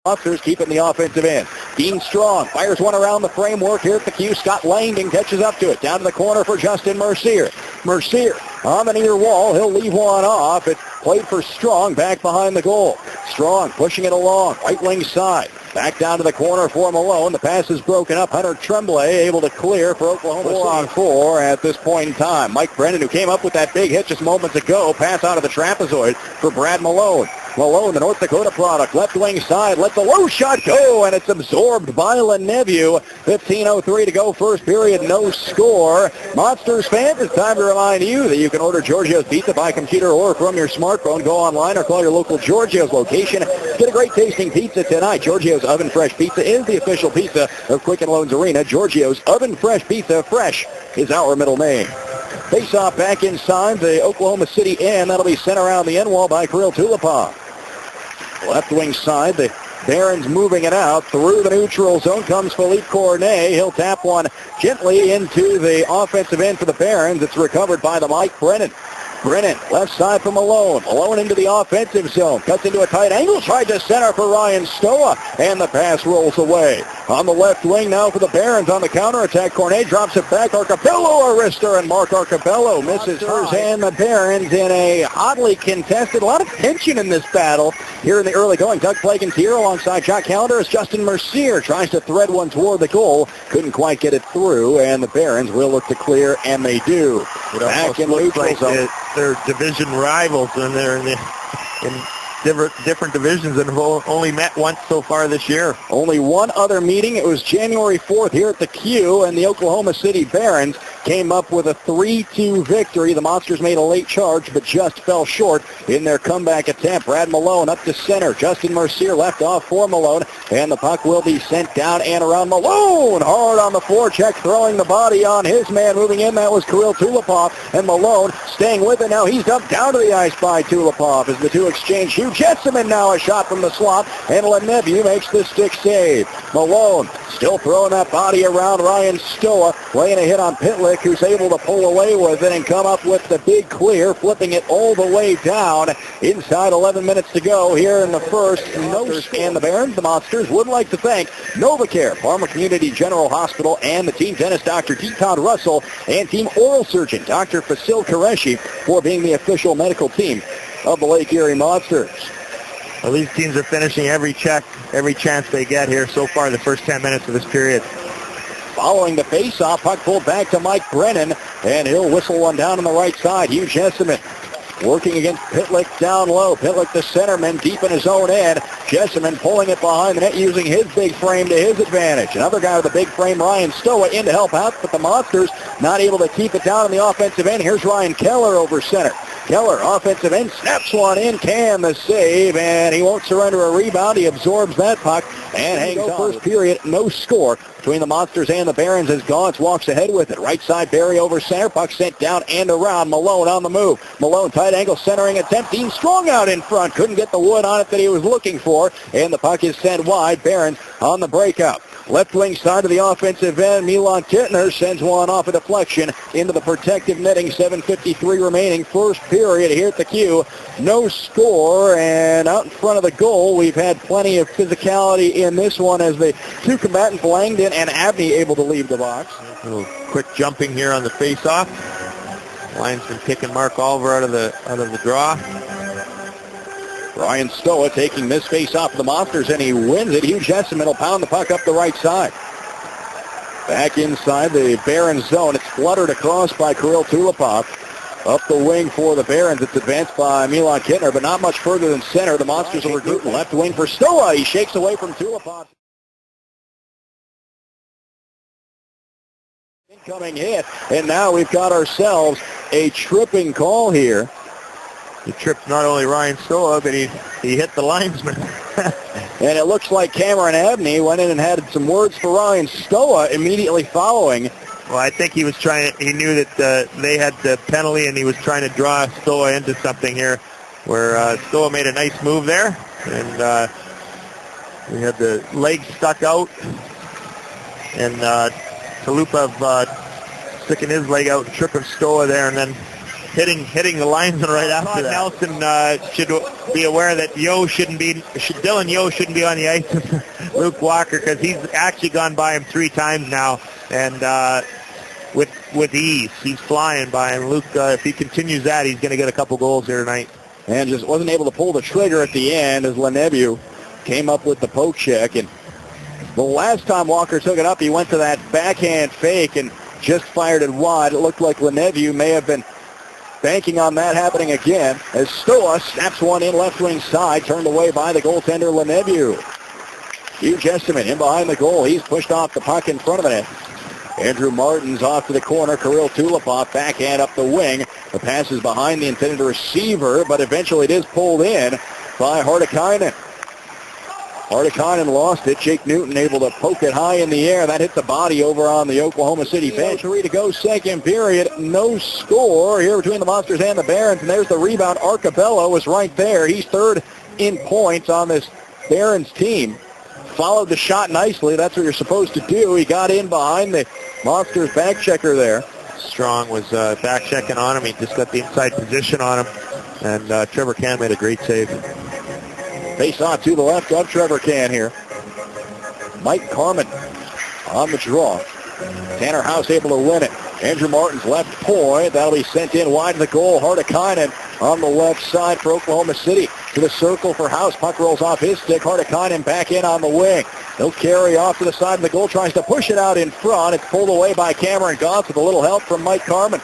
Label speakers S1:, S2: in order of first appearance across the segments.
S1: Monsters keeping the offensive end. Dean Strong fires one around the framework here at the Q. Scott Langdon catches up to it. Down to the corner for Justin Mercier. Mercier on the near wall. He'll leave one off. It's played for Strong back behind the goal. Strong pushing it along. Right wing side. Back down to the corner for Malone. The pass is broken up. Hunter Tremblay able to clear for Oklahoma. 4-on-4 at this point in time. Mike Brennan, who came up with that big hit just moments ago, pass out of the trapezoid for Brad Malone. Malone, the North Dakota product, left wing side, lets the low shot go, and it's absorbed by Leneveu. 15:03 to go, first period, no score. Monsters fans, it's time to remind you that you can order Giorgio's Pizza by computer or from your smartphone. Go online or call your local Giorgio's location. Get a great tasting pizza tonight. Giorgio's Oven Fresh Pizza is the official pizza of Quicken Loans Arena. Giorgio's Oven Fresh Pizza. Fresh is our middle name. Face-off back inside the Oklahoma City end. That'll be sent around the end wall by Kirill Tulupov. Left wing side, the Barons moving it out. Through the neutral zone comes Philippe Cornet. He'll tap one gently into the offensive end for the Barons. It's recovered by the Mike Brennan. Brennan, left side for Malone. Malone into the offensive zone. Cuts into a tight angle. Tried to center for Ryan Stoa. And the pass rolls away. On the left wing now for the Barons on the counterattack. Cornet drops it back. Arcabello, a wrister, and Mark Arcabello misses hers. And the Barons in a hotly contested. A lot of tension in this battle here in the early going. Doug Plagens here alongside Jack Callender as Justin Mercier tries to thread one toward the goal. Couldn't quite get it through. And the Barons will look to clear, and they do. Back in neutral zone.
S2: They're division rivals, and they're in different divisions and have only met once so far this year.
S1: Only one other meeting. It was January 4th here at the Q, and the Oklahoma City Barons came up with a 3-2 victory. The Monsters made a late charge, but just fell short in their comeback attempt. Brad Malone up to center. Justin Mercier left off for Malone, and the puck will be sent down and around Malone. Hard on the forecheck, throwing the body on his man. Moving in, that was Kirill Tulupov, and Malone staying with it. Now he's dumped down to the ice by Tulupov as the two exchange. Hugh Jesseman now a shot from the slot, and Leneveu makes the stick save. Malone still throwing that body around Ryan Stoa, laying a hit on Pitlick, who's able to pull away with it and come up with the big clear, flipping it all the way down. Inside 11 minutes to go here in the first. And the Barons, the Monsters, would like to thank NovaCare, Parma Community General Hospital, and the team dentist, Dr. T. Todd Russell, and team oral surgeon, Dr. Fasil Qureshi, for being the official medical team of the Lake Erie Monsters.
S2: Well, these teams are finishing every check, every chance they get here so far the first 10 minutes of this period.
S1: Following the face-off, puck pulled back to Mike Brennan, and he'll whistle one down on the right side. Hugh Jesseman working against Pitlick down low. Pitlick, the centerman, deep in his own end. Jesseman pulling it behind the net, using his big frame to his advantage. Another guy with a big frame, Ryan Stoa, in to help out, but the Monsters not able to keep it down on the offensive end. Here's Ryan Keller over center. Keller, offensive end, snaps one in, can the save, and he won't surrender a rebound. He absorbs that puck and hangs on. First period, no score between the Monsters and the Barons as Gaunts walks ahead with it. Right side, Barry over center, puck sent down and around. Malone on the move. Malone, tight angle centering attempt. Dean Strong out in front. Couldn't get the wood on it that he was looking for, and the puck is sent wide. Barons on the breakout. Left wing side of the offensive end, Milan Kittner sends one off a deflection into the protective netting. 7:53 remaining, first period here at the Q. No score, and out in front of the goal, we've had plenty of physicality in this one as the two combatants, Langdon and Abney, able to leave the box.
S2: A little quick jumping here on the face-off. Linesman kicking Mark Oliver out of the draw.
S1: Ryan Stoa taking this face off the Monsters, and he wins it. Hugh Jesseman will pound the puck up the right side. Back inside the Barons zone. It's fluttered across by Kirill Tulupov. Up the wing for the Barons. It's advanced by Milan Kittner, but not much further than center. The Monsters will regroup. Left wing for Stoa. He shakes away from Tulupov. Incoming hit, and now we've got ourselves a tripping call here.
S2: He tripped not only Ryan Stoa, but he hit the linesman.
S1: And it looks like Cameron Abney went in and had some words for Ryan Stoa immediately following.
S2: Well, I think he was he knew that they had the penalty, and he was trying to draw Stoa into something here, where Stoa made a nice move there, and we had the leg stuck out, and Tulupov sticking his leg out and tripping Stoa there, and then hitting the linesman right after that. Nelson should be aware that Dylan Yeo shouldn't be on the ice with Luke Walker, because he's actually gone by him 3 times now, and with ease. He's flying by him. Luke, if he continues that, he's going to get a couple goals here tonight.
S1: And just wasn't able to pull the trigger at the end as Lemieux came up with the poke check. And the last time Walker took it up, he went to that backhand fake and just fired it wide. It looked like Lemieux may have been banking on that happening again as Stoa snaps one in left wing side, turned away by the goaltender Lemieux. Hugh Jessamine in behind the goal. He's pushed off the puck in front of the net. Andrew Martin's off to the corner. Kirill Tulupov backhand up the wing. The pass is behind the intended receiver, but eventually it is pulled in by Hartikainen. Hartikainen lost it. Jake Newton able to poke it high in the air. That hit the body over on the Oklahoma City bench. 3 to go, second period. No score here between the Monsters and the Barons. And there's the rebound. Arcabello was right there. He's third in points on this Barons team. Followed the shot nicely. That's what you're supposed to do. He got in behind the Monsters back checker there.
S2: Strong was back checking on him. He just got the inside position on him. And Trevor Can made a great save.
S1: Face off to the left of Trevor Can here. Mike Carmen on the draw. Tanner House able to win it. Andrew Martin's left point. That'll be sent in wide of the goal. Hartikainen on the left side for Oklahoma City. To the circle for House. Puck rolls off his stick. Hartikainen back in on the wing. He'll carry off to the side of the goal. Tries to push it out in front. It's pulled away by Cameron Gauntz with a little help from Mike Carmen.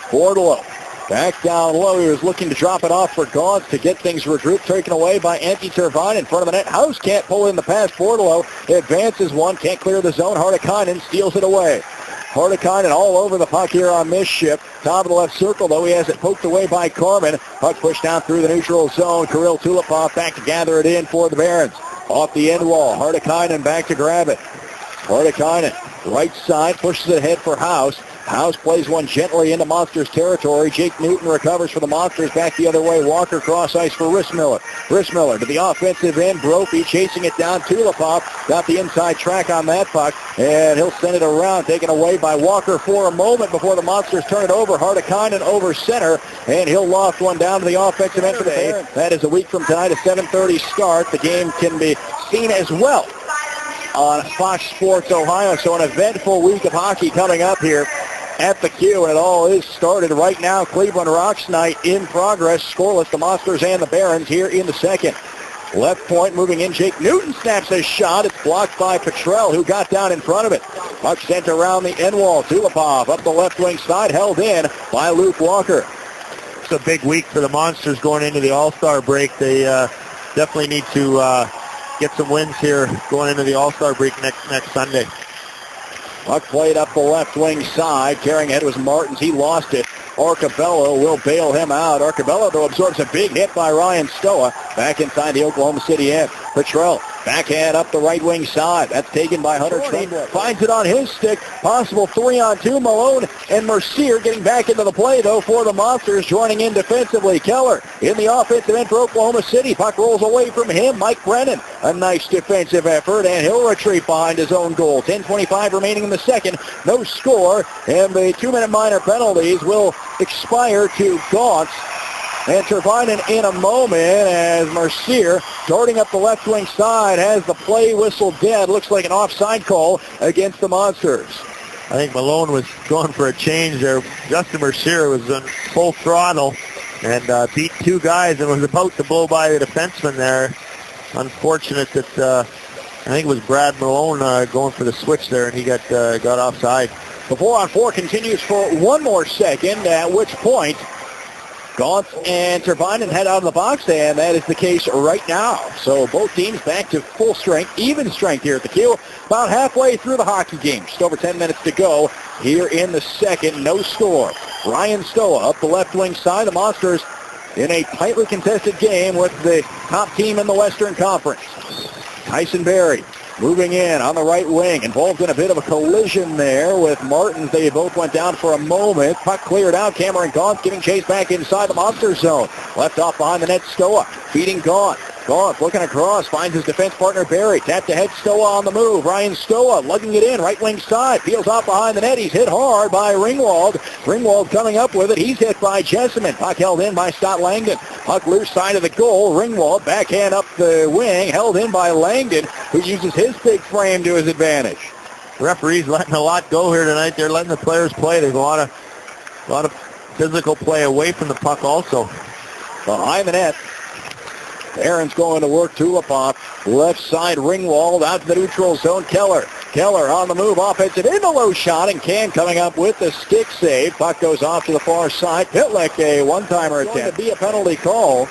S1: Bordelot back down low. He was looking to drop it off for Gauntz to get things regrouped. Taken away by Antti Tervainen in front of the net. House can't pull in the pass. Bordelot advances one. Can't clear the zone. Hartikainen steals it away. Hartikainen all over the puck here on this ship. Top of the left circle, though. He has it poked away by Carmen. Puck pushed down through the neutral zone. Kirill Tulupov back to gather it in for the Barons. Off the end wall. Hartikainen back to grab it. Hartikainen, right side, pushes it ahead for House. House plays one gently into Monsters territory. Jake Newton recovers for the Monsters. Back the other way. Walker cross ice for Rissmiller. Rissmiller to the offensive end. Brophy chasing it down. Tulipov got the inside track on that puck. And he'll send it around. Taken away by Walker for a moment before the Monsters turn it over. Hartikainen over center. And he'll loft one down to the offensive end for the Barons. That is a week from tonight. A 7:30 start. The game can be seen as well on Fox Sports Ohio. So an eventful week of hockey coming up here at the Q, and it all is started right now. Cleveland Rocks night in progress. Scoreless, the Monsters and the Barons here in the second. Left point moving in. Jake Newton snaps a shot. It's blocked by Petrell, who got down in front of it. Puck sent around the end wall. Tulipov up the left wing side, held in by Luke Walker.
S2: It's a big week for the Monsters going into the All-Star break. They definitely need to get some wins here going into the All-Star break next Sunday.
S1: Puck played up the left wing side. Carrying it was Martins. He lost it. Arcabello will bail him out. Arcabello, though, absorbs a big hit by Ryan Stoa. Back inside the Oklahoma City end. Petrell, backhand up the right wing side. That's taken by Hunter Trainwreck. Finds it on his stick. Possible 3-on-2. Malone and Mercier getting back into the play, though, for the Monsters. Joining in defensively. Keller in the offensive end for Oklahoma City. Puck rolls away from him. Mike Brennan. A nice defensive effort, and he'll retreat behind his own goal. 10:25 remaining in the second. No score, and the 2-minute minor penalties will expire to Gauntz and Tervainen in a moment as Mercier darting up the left wing side has the play whistle dead. Looks like an offside call against the Monsters.
S2: I think Malone was going for a change there. Justin Mercier was on full throttle and beat 2 guys and was about to blow by the defenseman there. Unfortunate that I think it was Brad Malone going for the switch there, and he got offside.
S1: The 4-on-4 continues for one more second, at which point Gauntz and Tervainen head out of the box, and that is the case right now. So both teams back to full strength, even strength here at the Q. About halfway through the hockey game. Just over 10 minutes to go here in the second. No score. Ryan Stoa up the left wing side. The Monsters in a tightly contested game with the top team in the Western Conference. Tyson Berry moving in on the right wing, involved in a bit of a collision there with Martins. They both went down for a moment. Puck cleared out. Cameron Gauntz getting chased back inside the Monster zone. Left off behind the net, Stoa feeding Gauntz. Gauntz looking across, finds his defense partner Berry. Tapped ahead, Stoa on the move. Ryan Stoa lugging it in, right wing side. Peels off behind the net. He's hit hard by Ringwald. Ringwald coming up with it. He's hit by Jessamine. Puck held in by Scott Langdon. Puck loose side of the goal. Ringwald backhand up the wing, held in by Langdon, who uses his big frame to his advantage.
S2: Referees letting a lot go here tonight. They're letting the players play. There's a lot of physical play away from the puck also.
S1: Behind the net. Aaron's going to work Tulupov. Left side, Ringwald out to the neutral zone. Keller on the move. Offensive in the low shot, and Can coming up with the stick save. Puck goes off to the far side. Pitlick, a one-timer attempt. Going to be a penalty call,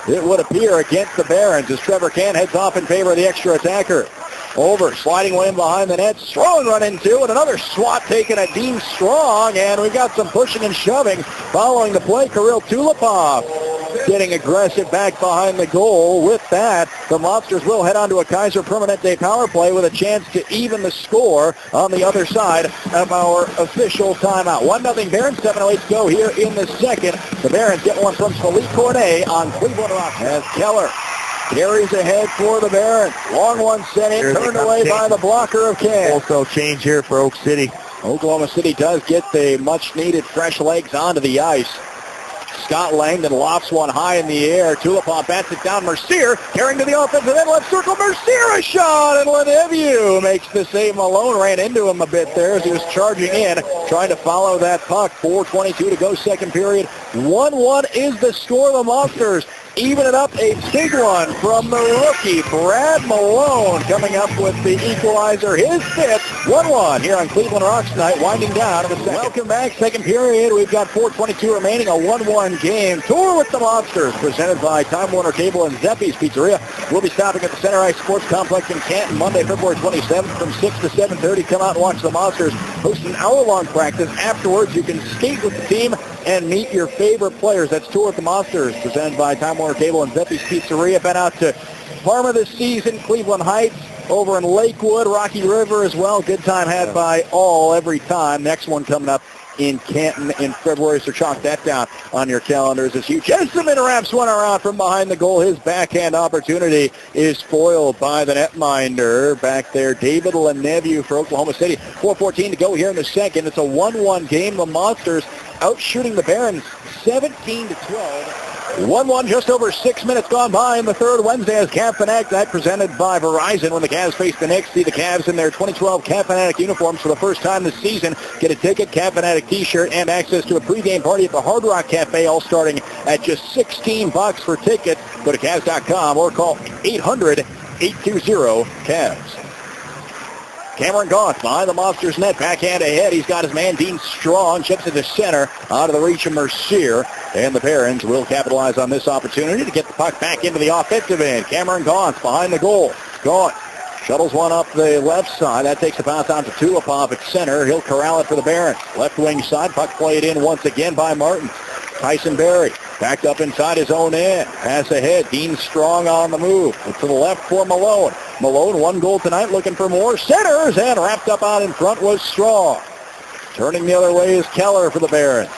S1: it would appear, against the Barons as Trevor Can heads off in favor of the extra attacker. Over, sliding one in behind the net. Strong run into it. Another swat taken at Dean Strong, and we've got some pushing and shoving following the play. Kirill Tulupov getting aggressive back behind the goal. With that, the Monsters will head on to a Kaiser Permanente power play with a chance to even the score on the other side of our official timeout. 1-0 Barons, 7:08 to go here in the second. The Barons get one from Philippe Cornet on Cleveland Rock as Keller carries ahead for the Barons. Long one sent in, turned away by the blocker of Can.
S2: Also change here for Oak City.
S1: Oklahoma City does get the much-needed fresh legs onto the ice. Scott Langdon lofts one high in the air. Tulipov bats it down. Mercier carrying to the offensive end. Left circle. Mercier a shot. And Lenevieux makes the save. Malone ran into him a bit there as he was charging in, trying to follow that puck. 4:22 to go second period. 1-1 is the score. The Monsters even it up. A big one from the rookie, Brad Malone, coming up with the equalizer. His fifth. 1-1 here on Cleveland Rocks tonight, winding down to the second. Welcome back, second period. We've got 4:22 remaining, a 1-1 game. Tour with the Monsters, presented by Time Warner Cable and Zeppi's Pizzeria. We'll be stopping at the Center Ice Sports Complex in Canton Monday, February 27th from 6 to 7:30. Come out and watch the Monsters host an hour-long practice. Afterwards, you can skate with the team and meet your favorite players. That's Tour with the Monsters, presented by Time Warner Cable and Zeppi's Pizzeria. Been out to Parma this season, Cleveland Heights, over in Lakewood, Rocky River as well. Good time had by all every time. Next one coming up in Canton in February, so chalk that down on your calendars. As Hugh Jessamine wraps one around from behind the goal. His backhand opportunity is foiled by the netminder back there, David Lenevieux for Oklahoma City. 4:14 to go here in the second. It's a 1-1 game. The Monsters out shooting the Barons 17-12. 1-1, just over 6 minutes gone by in the third. Wednesday as Cab Fanatic Night, presented by Verizon. When the Cavs face the Knicks, see the Cavs in their 2012 Cab Fanatic uniforms for the first time this season. Get a ticket, Cab Fanatic t-shirt, and access to a pregame party at the Hard Rock Cafe, all starting at just $16 for tickets. Go to Cavs.com or call 800-820-CAVS. Cameron Goff behind the Monsters net, backhand ahead. He's got his man Dean Strong, chips it to center, out of the reach of Mercier. And the Barons will capitalize on this opportunity to get the puck back into the offensive end. Cameron Goff behind the goal. Goff shuttles one up the left side. That takes the bounce down to Tulipov at center. He'll corral it for the Barons. Left wing side, puck played in once again by Martin. Tyson Berry backed up inside his own end. Pass ahead. Dean Strong on the move. To the left for Malone. Malone, one goal tonight, looking for more. Centers, and wrapped up out in front was Strong. Turning the other way is Keller for the Barons.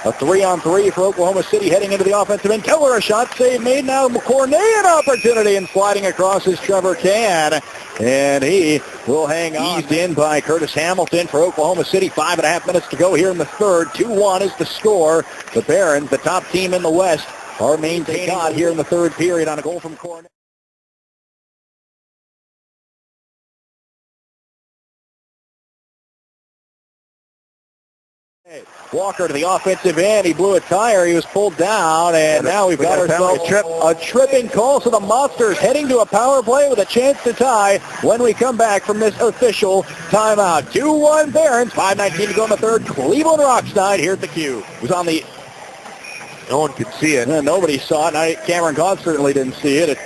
S1: A 3-on-3 for Oklahoma City heading into the offensive end. Keller a shot save made. Now Cornet an opportunity, and sliding across is Trevor Can. And he will hang on. Eased in by Curtis Hamilton for Oklahoma City. 5.5 minutes to go here in the third. 2-1 is the score. The Barons, the top team in the West, are maintaining on here in the third period on a goal from Cornet. Walker to the offensive end. He blew a tire. He was pulled down, and now we've got ourselves a tripping call. So the Monsters heading to a power play with a chance to tie when we come back from this official timeout. 2-1 Barons. 5:19 to go in the third. Cleveland Rocks night here at the Q. It was on the...
S2: No one could see it.
S1: Nobody saw it. Cameron Goff certainly didn't see it. It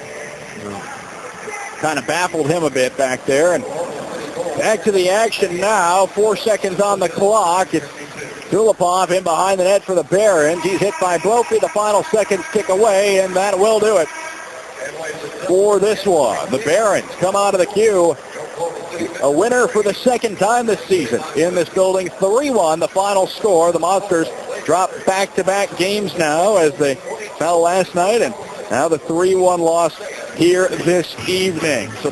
S1: kind of baffled him a bit back there. And back to the action now. 4 seconds on the clock. It's Tulipov in behind the net for the Barons. He's hit by Brophy. The final seconds tick away, and that will do it for this one. The Barons come out of the queue. A winner for the second time this season in this building. 3-1, the final score. The Monsters drop back-to-back games now as they fell last night, and now the 3-1 loss here this evening. So